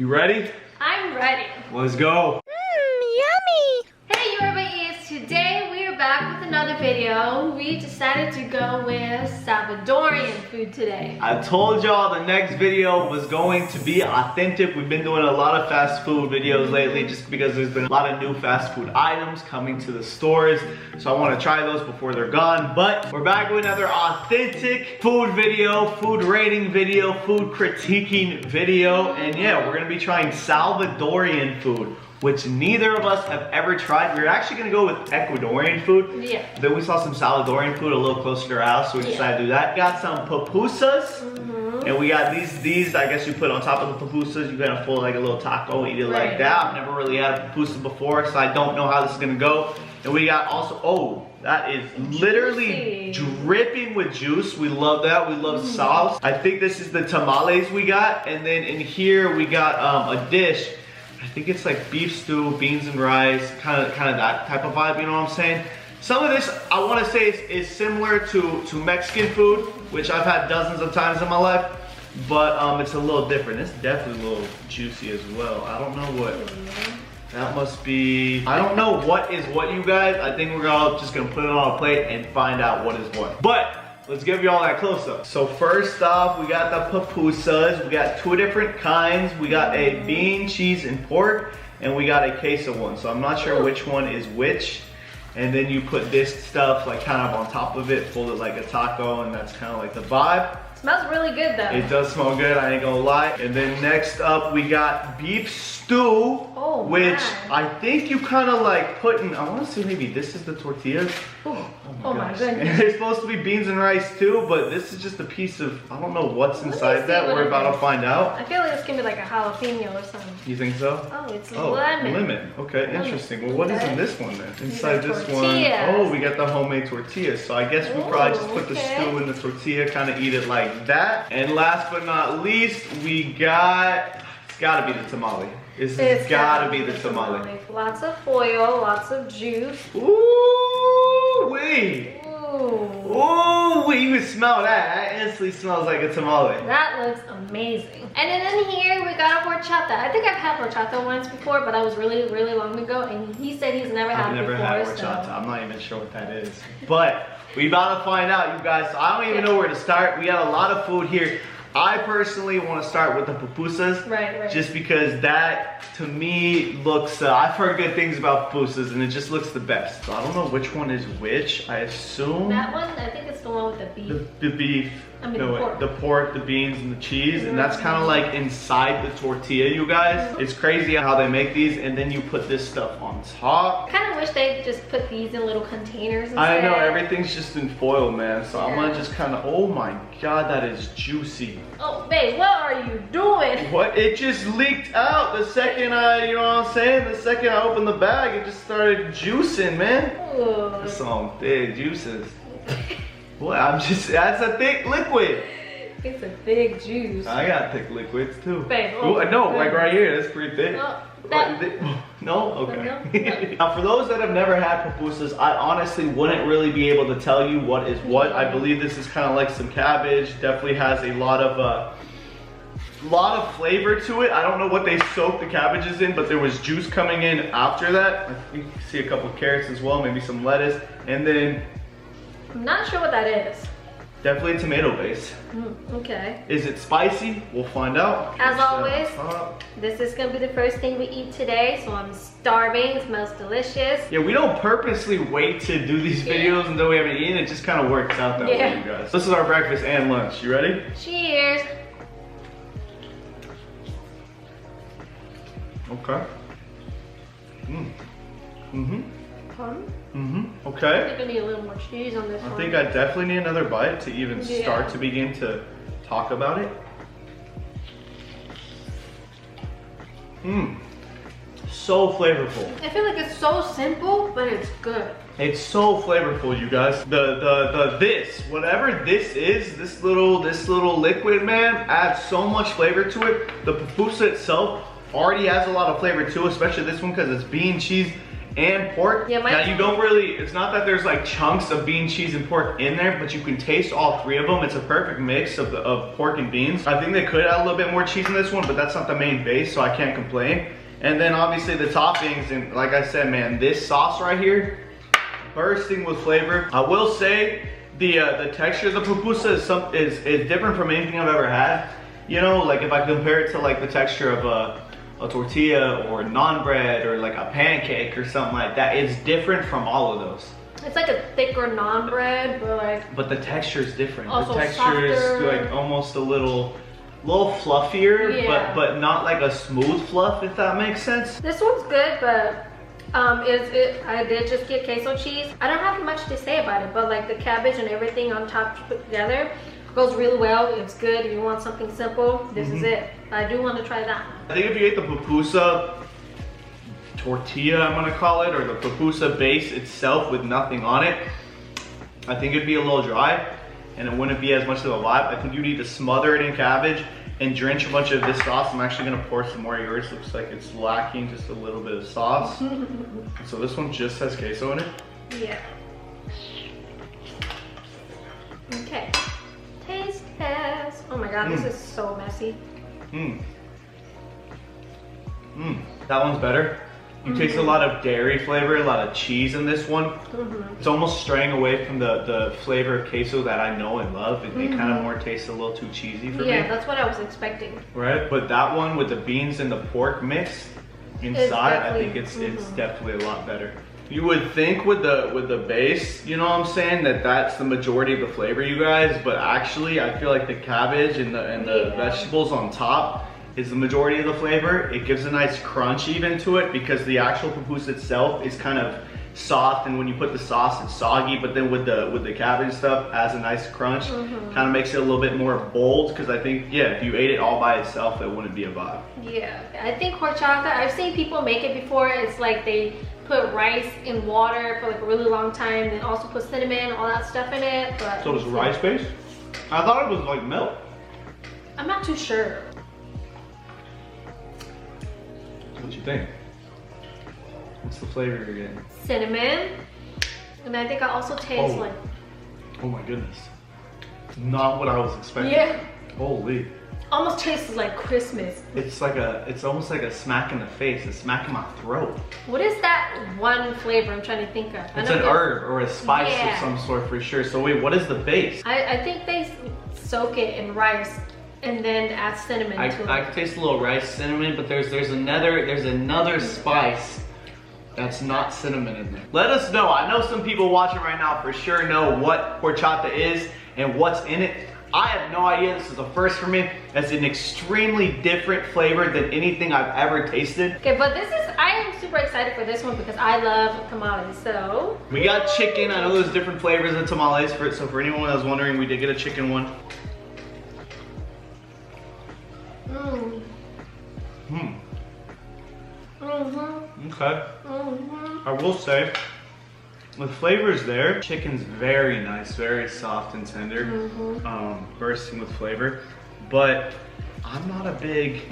You ready? I'm ready. Let's go. Yummy. Hey Yorba eats. Today we are back with another video. We decided to go with Salvadorian food today. I told y'all the next video was going to be authentic. We've been doing a lot of fast food videos lately just because there's been a lot of new fast food items coming to the stores. So I want to try those before they're gone. But we're back with another authentic food video, food rating video, food critiquing video. And yeah, we're going to be trying Salvadorian food, which neither of us have ever tried. We were actually gonna go with Ecuadorian food. Yeah. Then we saw some Salvadorian food a little closer to our house, so we decided to do that. Got some pupusas, and we got these, I guess you put on top of the pupusas, you kind of fold like a little taco, eat it like that. I've never really had a pupusa before, so I don't know how this is gonna go. And we got also, oh, that is literally dripping with juice. We love that, we love sauce. I think this is the tamales we got, and then in here we got a dish. I think it's like beef stew, beans and rice, kind of that type of vibe, you know what I'm saying? Some of this, I want to say, is similar to Mexican food, which I've had dozens of times in my life, but it's a little different. It's definitely a little juicy as well. I don't know what, that must be, I don't know what is what, you guys. I think we're all just gonna put it on a plate and find out what is what. But let's give you all that close up. So first off, we got the pupusas. We got two different kinds. We got a bean, cheese, and pork, and we got a queso one. So I'm not sure which one is which. And then you put this stuff like kind of on top of it, fold it like a taco, and that's kind of like the vibe. Smells really good though. It does smell good, I ain't gonna lie. And then next up, we got beef stew, which I think you kind of like put in, I wanna say maybe this is the tortillas. Oh my goodness. And there's supposed to be beans and rice too, but this is just a piece of, I don't know what's inside that. We're about to find out. I feel like it's gonna be like a jalapeno or something. You think so? Oh, it's lemon. Lemon. Okay, interesting. Well, what is in this one then? Inside this one, oh, we got the homemade tortillas. So I guess we probably just put the stew in the tortilla, kind of eat it like that. And last but not least, we got, it's gotta be the tamale. It's gotta be the tamale. Lots of foil, lots of juice. Ooh, wait. Ooh. Ooh, you can smell that. That instantly smells like a tamale. That looks amazing. And then in here, we got a horchata. I think I've had horchata once before, but that was really, really long ago. And he said he's never had it before. I've never had horchata. So I'm not even sure what that is. But we about to find out, you guys. So I don't even know where to start. We got a lot of food here. I personally want to start with the pupusas. Right. Just because that, to me, looks, I've heard good things about pupusas and it just looks the best. So I don't know which one is which. I assume that one, I think it's the one with the beef. The beef. I mean, the pork. The pork, the beans, and the cheese. And that's kind of like inside the tortilla, you guys. It's crazy how they make these and then you put this stuff on top. I kind of wish they just put these in little containers instead. I know, everything's just in foil, man. So I'm gonna just kind of, oh my God, that is juicy. Oh, babe, what are you doing? What? It just leaked out the second I, you know what I'm saying? The second I opened the bag, it just started juicing, man. Ooh. That's some thick juices. What? That's a thick liquid. It's a thick juice. I got thick liquids too. Babe, no, like right here, that's pretty thick. No? No. Okay. Now for those that have never had pupusas, I honestly wouldn't really be able to tell you what is what. I believe this is kind of like some cabbage. Definitely has a lot of flavor to it. I don't know what they soaked the cabbages in, but there was juice coming in after that. I think you can see a couple of carrots as well, maybe some lettuce, and then I'm not sure what that is. Definitely tomato base. Okay. Is it spicy? We'll find out. As always, this is gonna be the first thing we eat today, so I'm starving. It smells delicious. Yeah, we don't purposely wait to do these videos until we haven't eaten. It just kind of works out that way, you guys. This is our breakfast and lunch. You ready? Cheers. Okay. Okay. I think I need a little more cheese on this one. I think I definitely need another bite to even start to begin to talk about it. So flavorful. I feel like it's so simple, but it's good. It's so flavorful, you guys. This, whatever this is, this little liquid, man, adds so much flavor to it. The pupusa itself already has a lot of flavor too, especially this one because it's bean, cheese, and pork. Yeah, now you don't really, it's not that there's like chunks of bean, cheese, and pork in there, but you can taste all three of them. It's a perfect mix of pork and beans. I think they could add a little bit more cheese in this one, but that's not the main base, so I can't complain. And then obviously the toppings, and like I said, man, this sauce right here, bursting with flavor. I will say the texture of the pupusa is different from anything I've ever had. You know, like if I compare it to like the texture of a tortilla or naan bread or like a pancake or something like that, it's different from all of those. It's like a thicker naan bread, but the texture is different. Also the texture softer. is like almost a little fluffier, yeah. but not like a smooth fluff, if that makes sense. This one's good, but I did just get queso cheese. I don't have much to say about it, but like the cabbage and everything on top put together goes really well. It's good. If you want something simple, this is it. I do want to try that. I think if you ate the pupusa tortilla, I'm gonna call it, or the pupusa base itself with nothing on it, I think it'd be a little dry and it wouldn't be as much of a vibe. I think you need to smother it in cabbage and drench a bunch of this sauce. I'm actually gonna pour some more of yours. Looks like it's lacking just a little bit of sauce. So this one just has queso in it. Yeah. Okay. Taste test. Oh my god, this is so messy. That one's better. You taste a lot of dairy flavor, a lot of cheese in this one. It's almost straying away from the flavor of queso that I know and love. It kind of more tastes a little too cheesy for me. Yeah, that's what I was expecting. Right, but that one with the beans and the pork mix inside, I think it's definitely a lot better. You would think with the base, you know what I'm saying, that's the majority of the flavor, you guys, but actually I feel like the cabbage and the vegetables on top is the majority of the flavor. It gives a nice crunch even to it because the actual pupusa itself is kind of soft, and when you put the sauce it's soggy, but then with the cabbage stuff adds a nice crunch. Kind of makes it a little bit more bold, because I think, yeah, if you ate it all by itself, it wouldn't be a vibe. Yeah, I think horchata, I've seen people make it before. It's like they put rice in water for like a really long time, then also put cinnamon, all that stuff in it. But so it's rice based? I thought it was like milk. I'm not too sure. What you think? What's the flavor you're getting? Cinnamon, and I think I also taste like. Oh my goodness! Not what I was expecting. Yeah. Holy. Almost tastes like Christmas. It's almost like a smack in the face, a smack in my throat. What is that one flavor I'm trying to think of? It's an herb or a spice of some sort for sure. So wait, what is the base? I think they soak it in rice and then add cinnamon to it. I taste a little rice, cinnamon, but there's another spice that's not cinnamon in there. Let us know. I know some people watching right now for sure know what horchata is and what's in it. I have no idea. This is a first for me. It's an extremely different flavor than anything I've ever tasted. Okay, but I am super excited for this one because I love tamales, so. We got chicken. I know there's different flavors of tamales for it, so for anyone that was wondering, we did get a chicken one. Okay. I will say, the flavor's there. Chicken's very nice, very soft and tender, bursting with flavor. But I'm not a big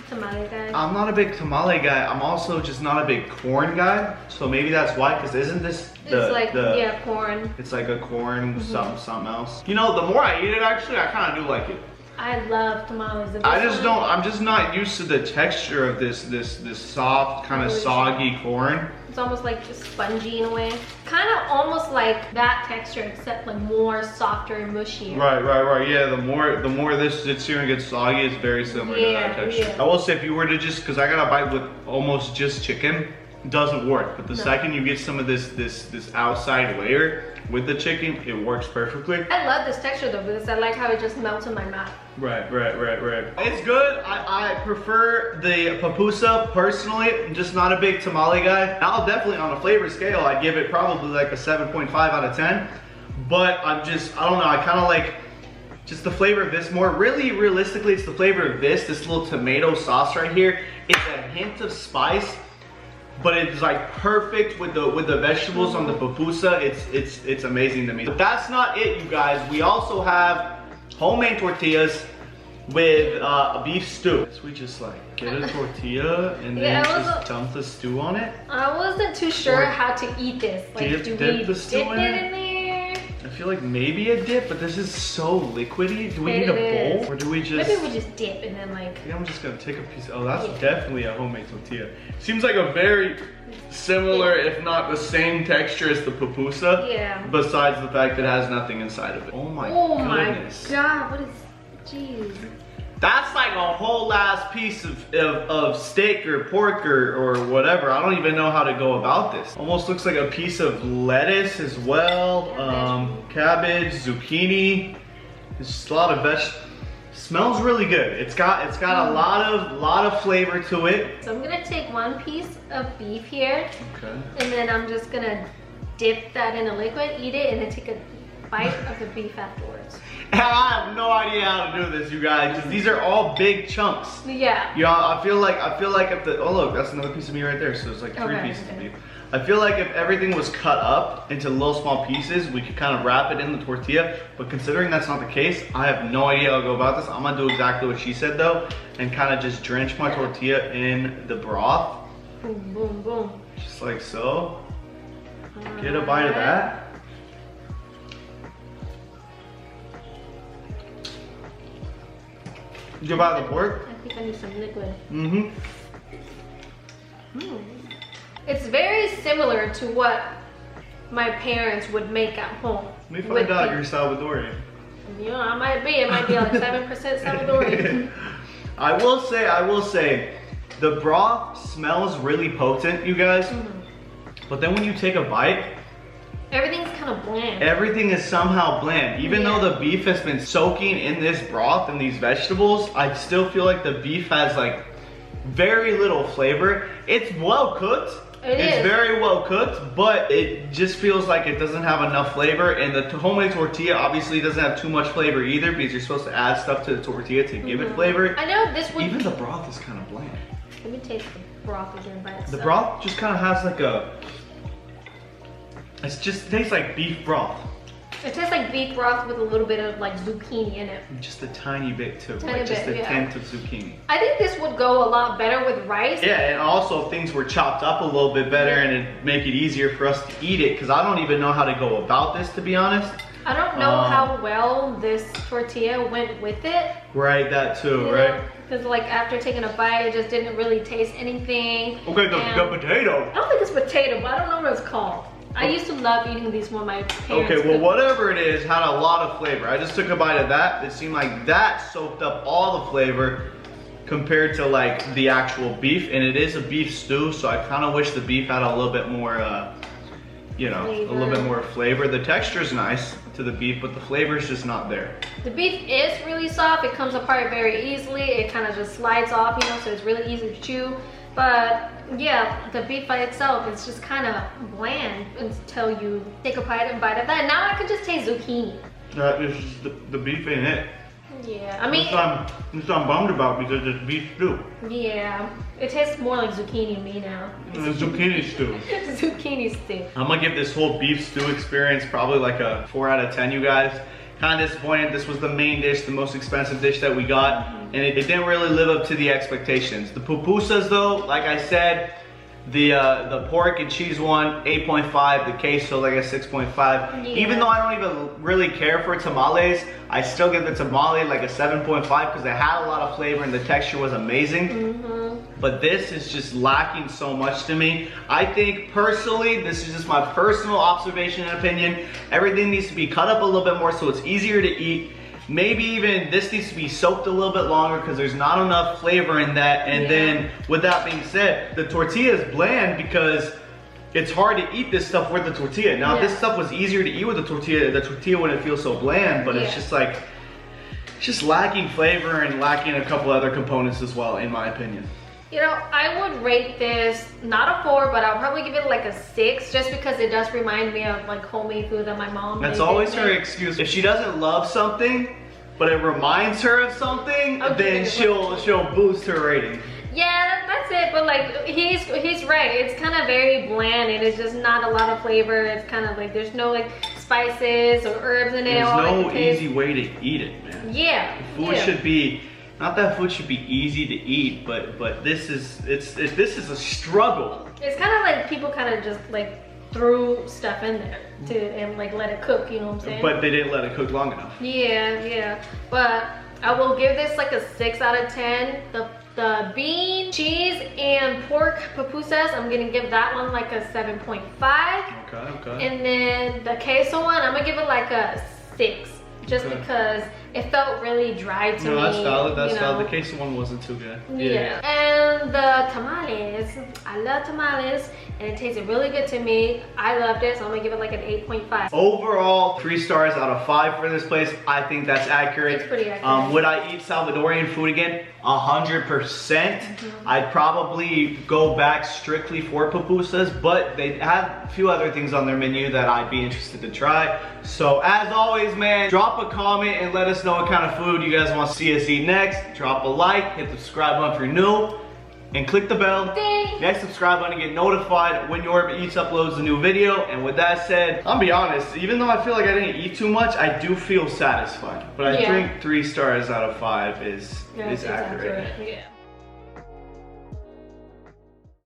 tamale guy. I'm not a big tamale guy. I'm also just not a big corn guy. So maybe that's why, because isn't this yeah, corn. It's like a corn something else. You know, the more I eat it, actually, I kind of do like it. I love tamales. I'm just not used to the texture of this soft, kind of soggy corn. It's almost like just spongy in a way. Kind of almost like that texture, except like more softer and mushy. Right. Yeah, the more this sits here and gets soggy, it's very similar to that texture. Yeah. I will say, if you were to because I got a bite with almost just chicken, it doesn't work. But the second you get some of this outside layer with the chicken, it works perfectly. I love this texture though, because I like how it just melts in my mouth. Right. It's good. I prefer the pupusa personally. I'm just not a big tamale guy. I'll definitely, on a flavor scale, I'd give it probably like a 7.5 out of 10. But I don't know, I kind of like just the flavor of this more. Really, realistically, it's the flavor of this little tomato sauce right here. It's a hint of spice, but it's like perfect with the vegetables on the pupusa. It's amazing to me. But that's not it, you guys. We also have homemade tortillas with a beef stew. So we just like get a tortilla and then just dump the stew on it. I wasn't too sure how to eat this. Like, do we dip the stew it in there? I feel like maybe a dip, but this is so liquidy. Do we need a bowl or do we just? Maybe we just dip and then like. I think I'm just gonna take a piece. Oh, that's definitely a homemade tortilla. Seems like a very similar, if not the same texture as the pupusa. Yeah. Besides the fact that it has nothing inside of it. Oh my goodness. Oh my god, what is? Jeez. That's like a whole last piece of steak or pork or whatever. I don't even know how to go about this. Almost looks like a piece of lettuce as well. Cabbage, zucchini. There's just a lot of vegetables. Smells really good. It's got a lot of flavor to it. So I'm gonna take one piece of beef here. Okay. And then I'm just gonna dip that in a liquid, eat it, and then take a bite of the beef afterwards. I have no idea how to do this, you guys, because these are all big chunks. Yeah. Yeah, I feel like if the, oh look, that's another piece of meat right there. So it's like three pieces of beef. I feel like if everything was cut up into little small pieces, we could kind of wrap it in the tortilla. But considering that's not the case, I have no idea how to go about this. I'm gonna do exactly what she said though, and kind of just drench my tortilla in the broth. Boom, boom, boom. Just like so. Get a bite of that. You about the pork? I think I need some liquid. Mm-hmm. It's very similar to what my parents would make at home. Let me find out you're Salvadorian. Yeah, I might be. It might be like 7% Salvadorian. I will say, the broth smells really potent, you guys. But then when you take a bite, everything's kind of bland. Everything is somehow bland. Even though the beef has been soaking in this broth and these vegetables, I still feel like the beef has like very little flavor. It's well cooked. It's very well cooked, but it just feels like it doesn't have enough flavor. And the homemade tortilla obviously doesn't have too much flavor either, because you're supposed to add stuff to the tortilla to give it flavor. I know this would... Even the broth is kind of bland. Let me taste the broth again by itself. The broth just kind of has like a... It just tastes like beef broth. It tastes like beef broth with a little bit of like zucchini in it. Just a tiny bit too, Tiny like just bit, a hint of zucchini. I think this would go a lot better with rice. Yeah, and also if things were chopped up a little bit better and it'd make it easier for us to eat it, because I don't even know how to go about this, to be honest. I don't know how well this tortilla went with it. Right, that too, right? Because like after taking a bite, it just didn't really taste anything. Okay, the potato. I don't think it's potato, but I don't know what it's called. I used to love eating these when my parents Okay, well whatever it is, had a lot of flavor. I just took a bite of that. It seemed like that soaked up all the flavor compared to like the actual beef. And it is a beef stew, so I kind of wish the beef had a little bit more, you know, a little bit more flavor. The texture's nice to the beef, but the flavor's just not there. The beef is really soft. It comes apart very easily. It kind of just slides off, you know, so it's really easy to chew. But yeah, the beef by itself is just kind of bland until you take a bite of that. Now I can just taste zucchini. That is just the beef ain't it. Yeah, I mean... This I'm bummed about because it's beef stew. Yeah, it tastes more like zucchini to me now. Zucchini stew. Zucchini stew. I'm gonna give this whole beef stew experience probably like a 4 out of 10, you guys. Kind of disappointed. This was the main dish, the most expensive dish that we got, and it didn't really live up to the expectations. The pupusas though, like I said, the pork and cheese one, 8.5, the queso like a 6.5. Yeah. Even though I don't even really care for tamales, I still give the tamale like a 7.5 because it had a lot of flavor and the texture was amazing. But this is just lacking so much to me. I think personally, this is just my personal observation and opinion, everything needs to be cut up a little bit more so it's easier to eat. Maybe even this needs to be soaked a little bit longer because there's not enough flavor in that. And then with that being said, the tortilla is bland because it's hard to eat this stuff with the tortilla. Now if this stuff was easier to eat with the tortilla wouldn't feel so bland, but it's just like, it's just lacking flavor and lacking a couple other components as well, in my opinion. You know, I would rate this not a 4, but I'll probably give it like a 6 just because it does remind me of like homemade food that my mom made. That's always her excuse. If she doesn't love something, but it reminds her of something, then she'll boost her rating. Yeah, that's it. But like he's right. It's kind of very bland and it's just not a lot of flavor. It's kind of like there's no like spices or herbs in it. There's no easy way to eat it, man. Yeah. Food should be not that food should be easy to eat, but this is this is a struggle. It's kind of like people kind of just like threw stuff in there and like let it cook, you know what I'm saying? But they didn't let it cook long enough. Yeah. But I will give this like a 6 out of 10. The bean, cheese, and pork pupusas, I'm gonna give that one like a 7.5. Okay. And then the queso one, I'm gonna give it like a 6. Just because it felt really dry to me. No, that's valid. That's valid. The queso one wasn't too good. Yeah. And the tamales, I love tamales, and it tasted really good to me. I loved it, so I'm gonna give it like an 8.5. Overall, 3 stars out of 5 for this place. I think that's accurate. It's pretty accurate. Would I eat Salvadorian food again? 100%. I'd probably go back strictly for pupusas, but they have a few other things on their menu that I'd be interested to try. So as always, man, drop a comment and let us know what kind of food you guys want to see us eat next. Drop a like, hit the subscribe button if you're new, and click the bell. Ding. Next subscribe button to get notified when Yorba Eats uploads a new video. And with that said, I'll be honest, even though I feel like I didn't eat too much, I do feel satisfied. But I think 3 stars out of 5 is accurate. Yeah.